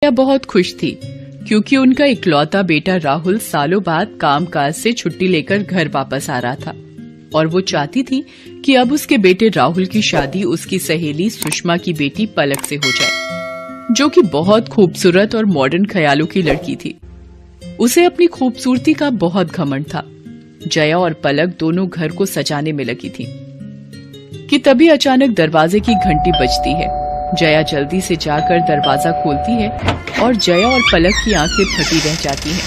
जया बहुत खुश थी क्योंकि उनका इकलौता बेटा राहुल सालों बाद कामकाज से छुट्टी लेकर घर वापस आ रहा था और वो चाहती थी कि अब उसके बेटे राहुल की शादी उसकी सहेली सुषमा की बेटी पलक से हो जाए, जो कि बहुत खूबसूरत और मॉडर्न ख्यालों की लड़की थी। उसे अपनी खूबसूरती का बहुत घमंड था। जया और पलक दोनों घर को सजाने में लगी थी कि तभी अचानक दरवाजे की घंटी बजती है। जया जल्दी से जाकर दरवाजा खोलती है और जया और पलक की आंखें फटी रह जाती हैं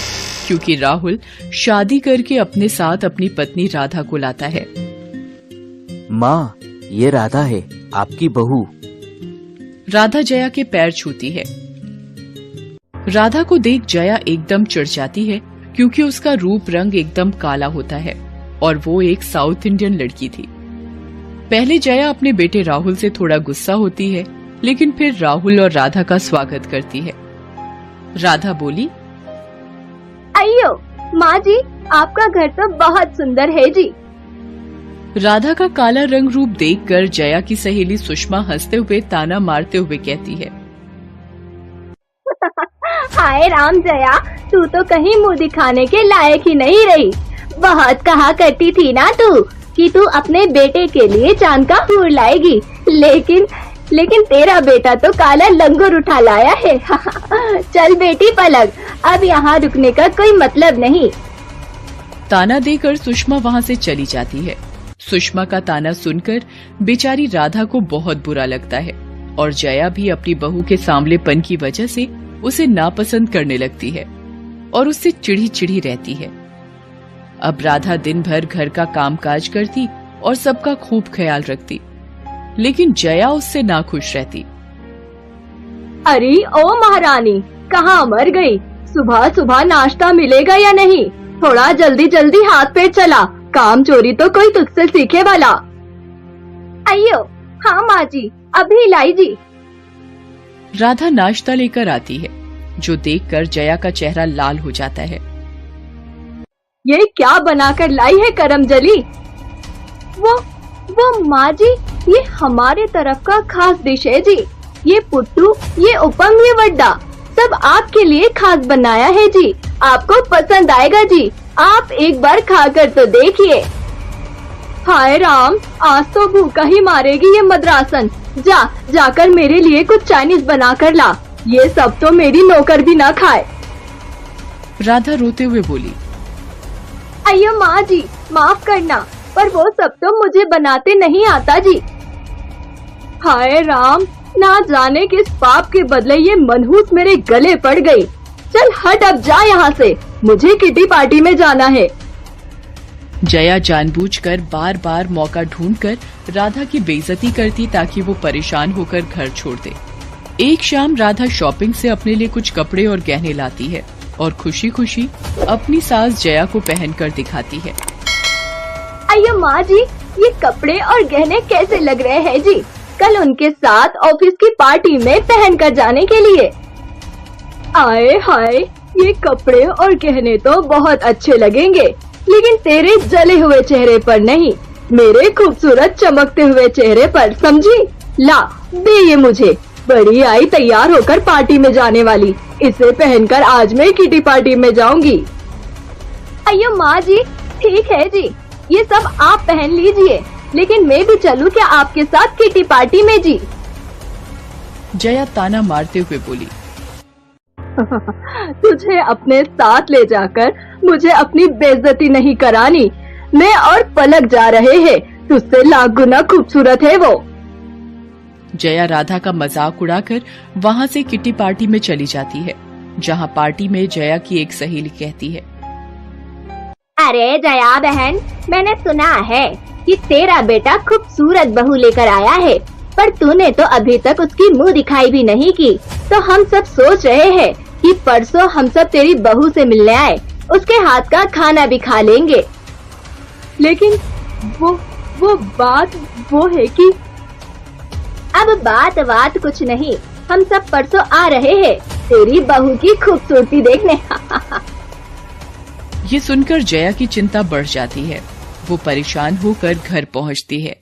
क्योंकि राहुल शादी करके अपने साथ अपनी पत्नी राधा को लाता है। माँ, ये राधा है, आपकी बहू। राधा जया के पैर छूती है। राधा को देख जया एकदम चिढ़ जाती है क्योंकि उसका रूप रंग एकदम काला होता है और वो एक साउथ इंडियन लड़की थी। पहले जया अपने बेटे राहुल से थोड़ा गुस्सा होती है, लेकिन फिर राहुल और राधा का स्वागत करती है। राधा बोली, अयो माँ जी, आपका घर तो बहुत सुंदर है जी। राधा का काला रंग रूप देखकर जया की सहेली सुषमा हंसते हुए ताना मारते हुए कहती है, हाय राम जया, तू तो कहीं मुंह दिखाने के लायक ही नहीं रही। बहुत कहा करती थी ना तू कि तू अपने बेटे के लिए चांद का फूल लाएगी, लेकिन तेरा बेटा तो काला लंगूर उठा लाया है। चल बेटी पलक, अब यहाँ रुकने का कोई मतलब नहीं। ताना देकर सुषमा वहाँ से चली जाती है। सुषमा का ताना सुनकर बेचारी राधा को बहुत बुरा लगता है और जया भी अपनी बहू के सांवलेपन की वजह से उसे नापसंद करने लगती है और उससे चिढ़ी चिढ़ी रहती है। अब राधा दिन भर घर का कामकाज करती और सबका खूब ख्याल रखती, लेकिन जया उससे नाखुश रहती। अरे ओ महारानी, कहाँ मर गई? सुबह सुबह नाश्ता मिलेगा या नहीं? थोड़ा जल्दी जल्दी हाथ पैर चला, काम चोरी तो कोई तुझसे सीखे वाला। अयो हाँ माँ जी, अभी लाई जी। राधा नाश्ता लेकर आती है, जो देखकर जया का चेहरा लाल हो जाता है। ये क्या बनाकर लाई है करमजली? वो माँ जी, ये हमारे तरफ का खास डिश है जी। ये पुट्टू, ये उपम, ये वड्डा सब आपके लिए खास बनाया है जी। आपको पसंद आएगा जी, आप एक बार खाकर तो देखिए। हाय राम, आज तो भूखा ही मारेगी ये मद्रासन। जाकर मेरे लिए कुछ चाइनीज बना कर ला, ये सब तो मेरी नौकर भी ना खाए। राधा रोते हुए बोली, अयो माँ जी, माफ करना, पर वो सब तो मुझे बनाते नहीं आता जी। हाय राम, ना जाने किस पाप के बदले ये मनहूस मेरे गले पड़ गई। चल हट, अब जा यहाँ से, मुझे किटी पार्टी में जाना है। जया जानबूझकर बार बार मौका ढूंढकर राधा की बेइज्जती करती ताकि वो परेशान होकर घर छोड़ दे। एक शाम राधा शॉपिंग से अपने लिए कुछ कपड़े और गहने लाती है और खुशी खुशी अपनी सास जया को पहनकर दिखाती है। अयो माँ जी, ये कपड़े और गहने कैसे लग रहे हैं जी? कल उनके साथ ऑफिस की पार्टी में पहन कर जाने के लिए। आए हाय, ये कपड़े और गहने तो बहुत अच्छे लगेंगे, लेकिन तेरे जले हुए चेहरे पर नहीं, मेरे खूबसूरत चमकते हुए चेहरे पर, समझी? ला दे ये मुझे। बड़ी आई तैयार होकर पार्टी में जाने वाली, इसे पहनकर आज मैं किटी पार्टी में जाऊंगी। अयो माँ जी, ठीक है जी, ये सब आप पहन लीजिए, लेकिन मैं भी चलूं क्या आपके साथ किटी पार्टी में जी? जया ताना मारते हुए बोली, तुझे अपने साथ ले जाकर मुझे अपनी बेइज्जती नहीं करानी। मैं और पलक जा रहे हैं, तुझसे लाख गुना खूबसूरत है वो। जया राधा का मजाक उड़ाकर वहाँ से किटी पार्टी में चली जाती है, जहाँ पार्टी में जया की एक सहेली कहती है, अरे जया बहन, मैंने सुना है कि तेरा बेटा खूबसूरत बहू लेकर आया है, पर तूने तो अभी तक उसकी मुंह दिखाई भी नहीं की। तो हम सब सोच रहे हैं कि परसों हम सब तेरी बहू से मिलने आए, उसके हाथ का खाना भी खा लेंगे। लेकिन वो बात वो है कि अब बात कुछ नहीं, हम सब परसों आ रहे हैं तेरी बहू की खूबसूरती देखने। ये सुनकर जया की चिंता बढ़ जाती है। वो परेशान होकर घर पहुंचती है।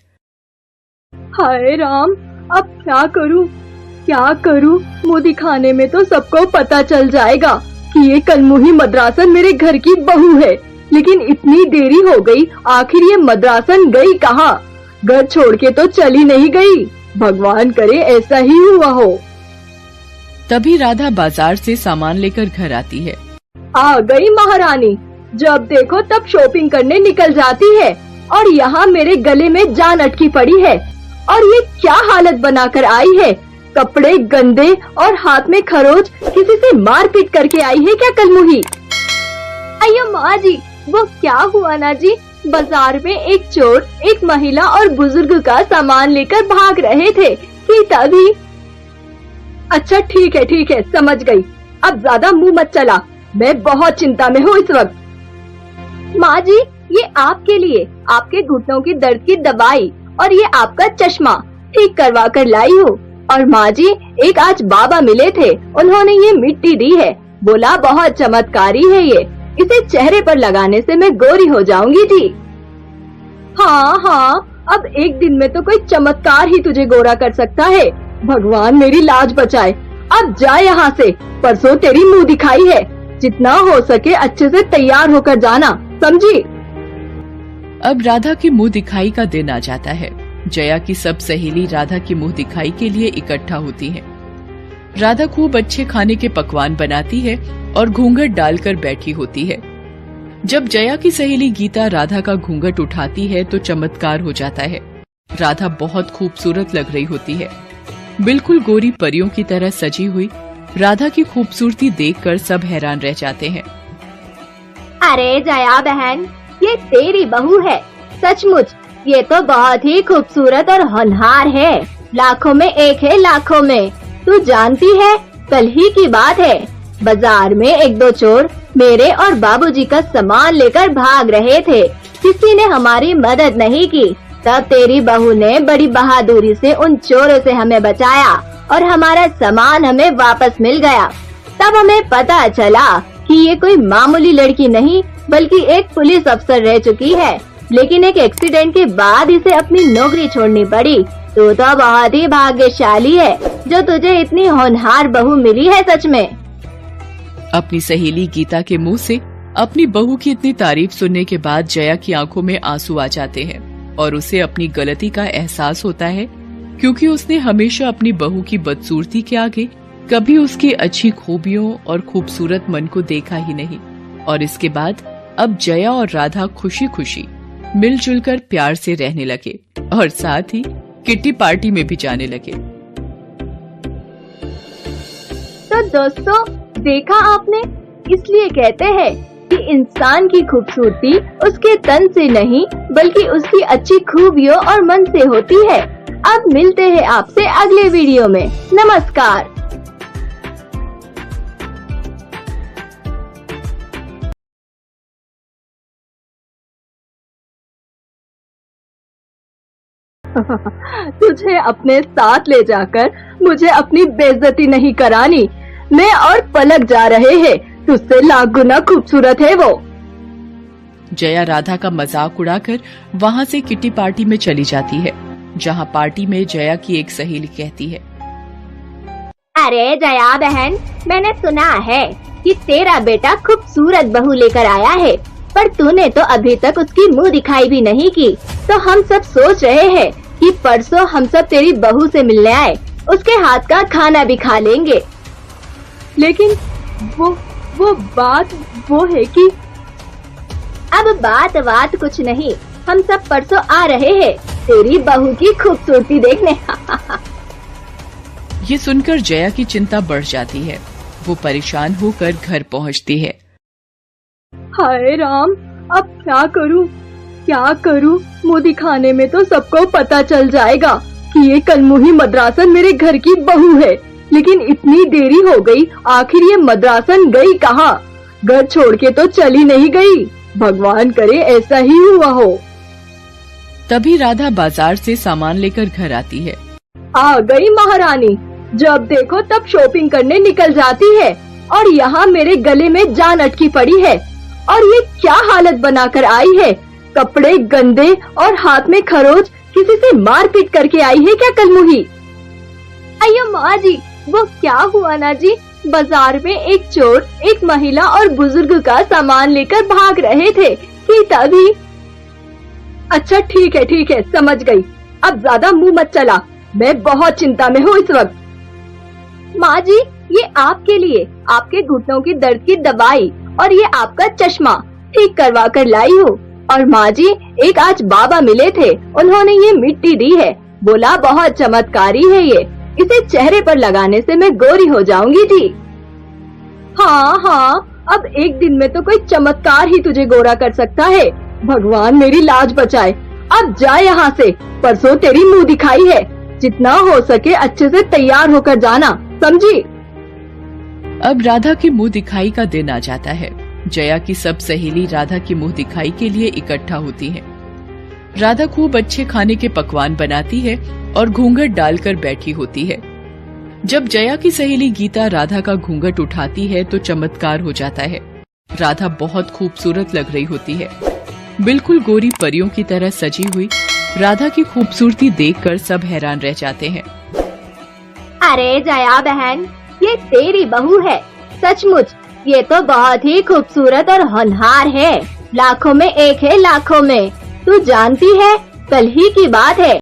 हाय राम, अब क्या करूं? क्या करूं? मुंह दिखाने में तो सबको पता चल जाएगा कि ये कलमुही मद्रासन मेरे घर की बहू है। लेकिन इतनी देरी हो गई, आखिर ये मद्रासन गई कहाँ? घर छोड़ के तो चली नहीं गई। भगवान करे ऐसा ही हुआ हो। तभी राधा बाजार से सामान लेकर घर आती है। आ गई महारानी। जब देखो तब शॉपिंग करने निकल जाती है और यहाँ मेरे गले में जान अटकी पड़ी है। और ये क्या हालत बनाकर आई है? कपड़े गंदे और हाथ में खरोच, किसी से मारपीट करके आई है क्या कलमुही? अयो माँ जी, वो क्या हुआ ना जी, बाजार में एक चोर एक महिला और बुजुर्ग का सामान लेकर भाग रहे थे कि तभी। अच्छा ठीक है समझ गई। अब ज्यादा मुंह मत चला, मैं बहुत चिंता में हूँ इस वक्त। माँ जी, ये आपके लिए आपके घुटनों की दर्द की दवाई और ये आपका चश्मा ठीक करवा कर लाई हूँ। और माँ जी, एक आज बाबा मिले थे, उन्होंने ये मिट्टी दी है, बोला बहुत चमत्कारी है ये, इसे चेहरे पर लगाने से मैं गोरी हो जाऊंगी जी। हाँ, अब एक दिन में तो कोई चमत्कार ही तुझे गोरा कर सकता है। भगवान मेरी लाज बचाए। अब जा यहाँ से, परसों तेरी मुंह दिखाई है, जितना हो सके अच्छे से तैयार होकर जाना, समझी? अब राधा की मुंह दिखाई का दिन आ जाता है। जया की सब सहेली राधा की मुंह दिखाई के लिए इकट्ठा होती हैं। राधा खूब अच्छे खाने के पकवान बनाती है और घूंघट डालकर बैठी होती है। जब जया की सहेली गीता राधा का घूंघट उठाती है तो चमत्कार हो जाता है। राधा बहुत खूबसूरत लग रही होती है, बिल्कुल गोरी परियों की तरह सजी हुई। राधा की खूबसूरती देखकर सब हैरान रह जाते हैं। अरे जया बहन, ये तेरी बहू है। सचमुच ये तो बहुत ही खूबसूरत और होनहार है, लाखों में एक है, लाखों में। तू जानती है, कल ही की बात है, बाजार में एक दो चोर मेरे और बाबूजी का सामान लेकर भाग रहे थे। किसी ने हमारी मदद नहीं की। तब तेरी बहू ने बड़ी बहादुरी से उन चोरों से हमें बचाया और हमारा सामान हमें वापस मिल गया। तब हमें पता चला कि ये कोई मामूली लड़की नहीं बल्कि एक पुलिस अफसर रह चुकी है। लेकिन एक एक्सीडेंट के बाद इसे अपनी नौकरी छोड़नी पड़ी। तू तो बहुत ही भाग्यशाली है जो तुझे इतनी होनहार बहू मिली है, सच में। अपनी सहेली गीता के मुंह से अपनी बहू की इतनी तारीफ सुनने के बाद जया की आंखों में आंसू आ जाते हैं और उसे अपनी गलती का एहसास होता है, क्योंकि उसने हमेशा अपनी बहू की बदसूरती के आगे कभी उसकी अच्छी खूबियों और खूबसूरत मन को देखा ही नहीं। और इसके बाद अब जया और राधा खुशी खुशी मिलजुल कर प्यार से रहने लगे और साथ ही किट्टी पार्टी में भी जाने लगे। तो दोस्तों, देखा आपने, इसलिए कहते हैं कि इंसान की खूबसूरती उसके तन से नहीं बल्कि उसकी अच्छी खूबियों और मन से होती है। अब मिलते हैं आपसे अगले वीडियो में। नमस्कार। तुझे अपने साथ ले जाकर मुझे अपनी बेइज्जती नहीं करानी। मैं और पलक जा रहे हैं, तुझसे लाख गुना खूबसूरत है वो। जया राधा का मजाक उड़ाकर वहाँ से किट्टी पार्टी में चली जाती है, जहाँ पार्टी में जया की एक सहेली कहती है, अरे जया बहन, मैंने सुना है कि तेरा बेटा खूबसूरत बहू लेकर आया है, पर तूने तो अभी तक उसकी मुंह दिखाई भी नहीं की। तो हम सब सोच रहे हैं कि परसों हम सब तेरी बहू से मिलने आए, उसके हाथ का खाना भी खा लेंगे। लेकिन वो बात वो है कि अब बात कुछ नहीं, हम सब परसों आ रहे हैं तेरी बहू की खूबसूरती देखने। ये सुनकर जया की चिंता बढ़ जाती है। वो परेशान होकर घर पहुँचती है। हाय राम, अब क्या करूं? मुंह दिखाने में तो सबको पता चल जाएगा कि ये कलमुही मद्रासन मेरे घर की बहू है। लेकिन इतनी देरी हो गई, आखिर ये मद्रासन गई कहाँ? घर छोड़ के तो चली नहीं गई। भगवान करे ऐसा ही हुआ हो। तभी राधा बाजार से सामान लेकर घर आती है। आ गई महारानी। जब देखो तब शॉपिंग करने निकल जाती है और यहाँ मेरे गले में जान अटकी पड़ी है। और ये क्या हालत बनाकर आई है? कपड़े गंदे और हाथ में खरोच, किसी से मारपीट करके आई है क्या कलमुही? अय्यो माँ जी, वो क्या हुआ ना जी, बाजार में एक चोर एक महिला और बुजुर्ग का सामान लेकर भाग रहे थे कि तभी। अच्छा ठीक है समझ गई, अब ज्यादा मुंह मत चला, मैं बहुत चिंता में हूँ इस वक्त। माँ जी, ये आपके लिए आपके घुटनों की दर्द की दवाई और ये आपका चश्मा ठीक करवा कर लाई हूँ। और माँ जी, एक आज बाबा मिले थे, उन्होंने ये मिट्टी दी है, बोला बहुत चमत्कारी है ये, इसे चेहरे पर लगाने से मैं गोरी हो जाऊंगी जी। हाँ, अब एक दिन में तो कोई चमत्कार ही तुझे गोरा कर सकता है, भगवान मेरी लाज बचाए। अब जा यहाँ से, परसों तेरी मुंह दिखाई है, जितना हो सके अच्छे से तैयार होकर जाना, समझी। अब राधा की मुंह दिखाई का दिन आ जाता है। जया की सब सहेली राधा की मुंह दिखाई के लिए इकट्ठा होती हैं। राधा खूब अच्छे खाने के पकवान बनाती है और घूंघट डालकर बैठी होती है। जब जया की सहेली गीता राधा का घूंघट उठाती है तो चमत्कार हो जाता है। राधा बहुत खूबसूरत लग रही होती है, बिल्कुल गोरी परियों की तरह सजी हुई। राधा की खूबसूरती देखकर सब हैरान रह जाते हैं। अरे जया बहन, ये तेरी बहू है, सचमुच ये तो बहुत ही खूबसूरत और होनहार है, लाखों में एक है, लाखों में। तू जानती है, कल ही की बात है,